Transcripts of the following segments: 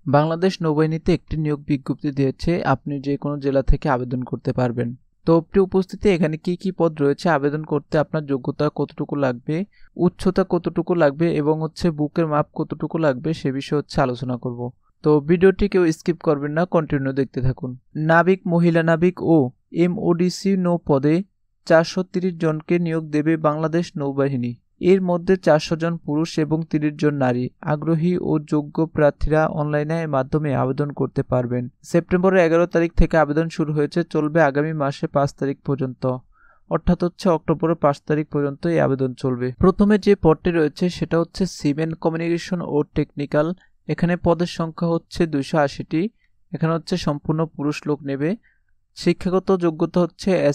বাংলাদেশ নৌবাহিনীতে একটি নিয়োগ বিজ্ঞপ্তি দিয়েছে, আপনি যে কোনো জেলা থেকে আবেদন করতে পারবেন। তো প্রিয় উপস্থিতি, এখানে কি কি পদ রয়েছে, আবেদন করতে আপনার যোগ্যতা কতটুকু লাগবে, উচ্চতা কতটুকু লাগবে এবং বুকের মাপ কতটুকু লাগবে সে বিষয়ে আলোচনা করব। তো ভিডিওটি কেউ স্কিপ করবেন না, কন্টিনিউ দেখতে থাকুন। নাবিক, মহিলা নাবিক ও MODC নৌ পদে 430 জনকে নিয়োগ দেবে বাংলাদেশ নৌবাহিনী। এর মধ্যে 400 জন পুরুষ এবং 30 জন নারী। আগ্রহী ও যোগ্য প্রার্থীরা অনলাইনের মাধ্যমে আবেদন করতে পারবেন। সেপ্টেম্বরের 11 তারিখ থেকে আবেদন শুরু হয়েছে, চলবে আগামী মাসে 5 তারিখ পর্যন্ত, অর্থাৎ অক্টোবরের 5 তারিখ পর্যন্ত এই আবেদন চলবে। প্রথমে যে পদটি রয়েছে সেটা সিমেন কমিউনিকেশন ও টেকনিক্যাল। এখানে পদের সংখ্যা 280টি। এখানে সম্পূর্ণ পুরুষ লোক নেবে। শিক্ষাগত যোগ্যতা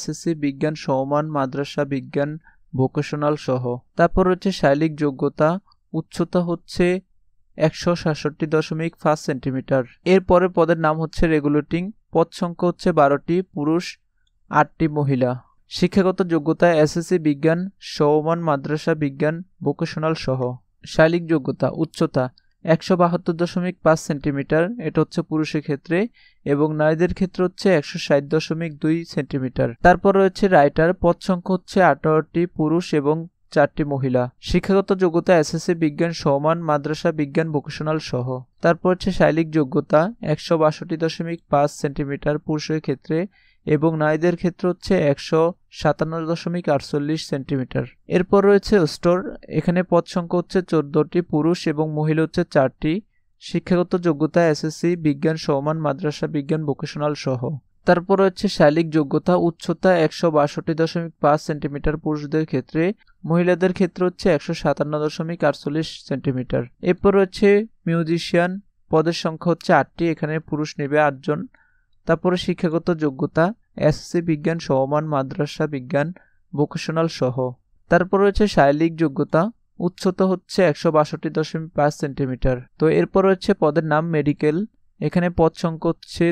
SSC বিজ্ঞান সমমান মাদ্রাসা বিজ্ঞান ভোকেশনাল সহ। তারপর শারীরিক যোগ্যতা, উচ্চতা 167.5 সেন্টিমিটার। এরপরে পদের নাম রেগুলেটিং। পদ সংখ্যা 12টি, পুরুষ 8টি, মহিলা। শিক্ষাগত যোগ্যতা SSC বিজ্ঞান সমমান মাদ্রাসা বিজ্ঞান ভোকেশনাল সহ। শারীরিক যোগ্যতা, উচ্চতা 172.5 সেন্টিমিটার, এটা পুরুষের ক্ষেত্রে, এবং নারীদের ক্ষেত্রে 160.2 সেন্টিমিটার। তারপর রয়েছে রাইটার। পদ সংখ্যা 18টি, পুরুষ এবং 4টি মহিলা। শিক্ষাগত যোগ্যতা SSC বিজ্ঞান সমমান মাদ্রাসা বিজ্ঞান ভোকেশনাল সহ। তারপর শারীরিক যোগ্যতা 162.5 সেন্টিমিটার পুরুষের ক্ষেত্রে, এবং নারীদের ক্ষেত্রে 157.48 সেন্টিমিটার। এরপর রয়েছে স্টোর। এখানে পদ সংখ্যা 14টি, পুরুষ এবং মহিলা 4টি। শিক্ষাগত যোগ্যতা SSC বিজ্ঞান সমমান মাদ্রাসা বিজ্ঞান ভোকেশনাল সহ। তারপর শারীরিক যোগ্যতা, উচ্চতা 162.5 সেন্টিমিটার পুরুষদের ক্ষেত্রে, মহিলাদের ক্ষেত্রে 157.48 সেন্টিমিটার। এরপর মিউজিশিয়ান। পদের সংখ্যা 8টি, এখানে পুরুষ নেবে 8 জন। তারপরে শিক্ষাগত যোগ্যতা SSC বিজ্ঞান সমমান মাদ্রাসা বিজ্ঞান ভোকেশনাল সহ। তারপর শারীরিক যোগ্যতা, উচ্চতা 162.5 সেন্টিমিটার। তো এরপর পদের নাম মেডিকেল। এখানে পদ সংখ্যা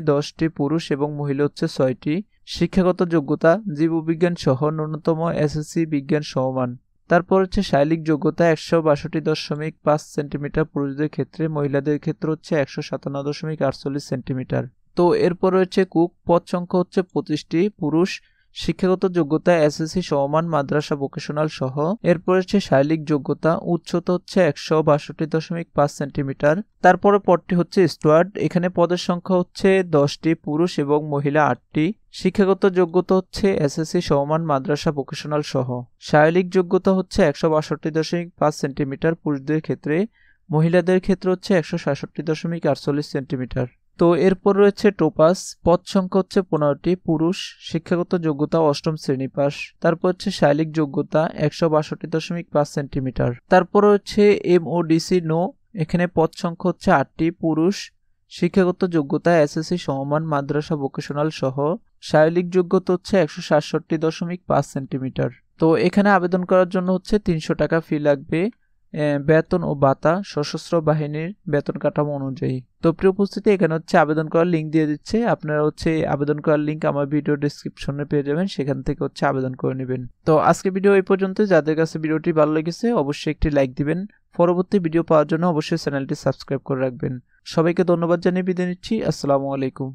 10টি, পুরুষ এবং মহিলা 6টি। শিক্ষাগত যোগ্যতা জীববিজ্ঞান সহ, ন্যূনতম SSC বিজ্ঞান সমমান। তারপর শারীরিক যোগ্যতা 162.5 সেন্টিমিটার পুরুষদের ক্ষেত্রে, মহিলাদের ক্ষেত্রে 157.48 সেন্টিমিটার। তো এরপর কুক। পদ সংখ্যা 25টি, পুরুষ। শিক্ষাগত যোগ্যতা SSC সমমান মাদ্রাসা ভোকেশনাল সহ। এরপর শারীরিক যোগ্যতা, উচ্চতা 162.5 সেন্টিমিটার। তারপরে পদটি স্টুয়ার্ড। এখানে পদের সংখ্যা 10টি, পুরুষ এবং মহিলা 8টি। শিক্ষাগত যোগ্যতা SSC সমমান মাদ্রাসা ভোকেশনাল সহ। শারীরিক যোগ্যতা 162.5 সেন্টিমিটার পুরুষদের ক্ষেত্রে, মহিলাদের ক্ষেত্রে 166.48 সেন্টিমিটার। তো এরপর রয়েছে টোপাস। পদ সংখ্যা 15টি, পুরুষ। শিক্ষাগত যোগ্যতা 8ম শ্রেণী পাস। তারপর শারীরিক যোগ্যতা 162.5 সেন্টিমিটার। তারপর MODC নো। এখানে পদ সংখ্যা 8টি, পুরুষ। শিক্ষাগত যোগ্যতা SSC সমমান মাদ্রাসা ভোকেশনাল সহ। শারীরিক যোগ্যতা 167.5 সেন্টিমিটার। তো এখানে আবেদন করার জন্য 300 টাকা ফি লাগবে। বেতন ও ভাতা সশস্ত্র বাহিনীর বেতন কাঠামো অনুযায়ী। তো প্রিয় উপস্থিতি, এখানে আবেদন করার লিঙ্ক দিয়ে দিচ্ছে। আপনারা আবেদন করার লিঙ্ক আমার ভিডিও ডেসক্রিপশনে পেয়ে যাবেন, সেখান থেকে আবেদন করে নেবেন। তো আজকে ভিডিও এই পর্যন্ত। যাদের কাছে ভিডিওটি ভালো লেগেছে অবশ্যই একটি লাইক দিবেন। পরবর্তী ভিডিও পাওয়ার জন্য অবশ্যই চ্যানেলটি সাবস্ক্রাইব করে রাখবেন। সবাইকে ধন্যবাদ জানিয়ে বিদায় নিচ্ছি। আসসালামু আলাইকুম।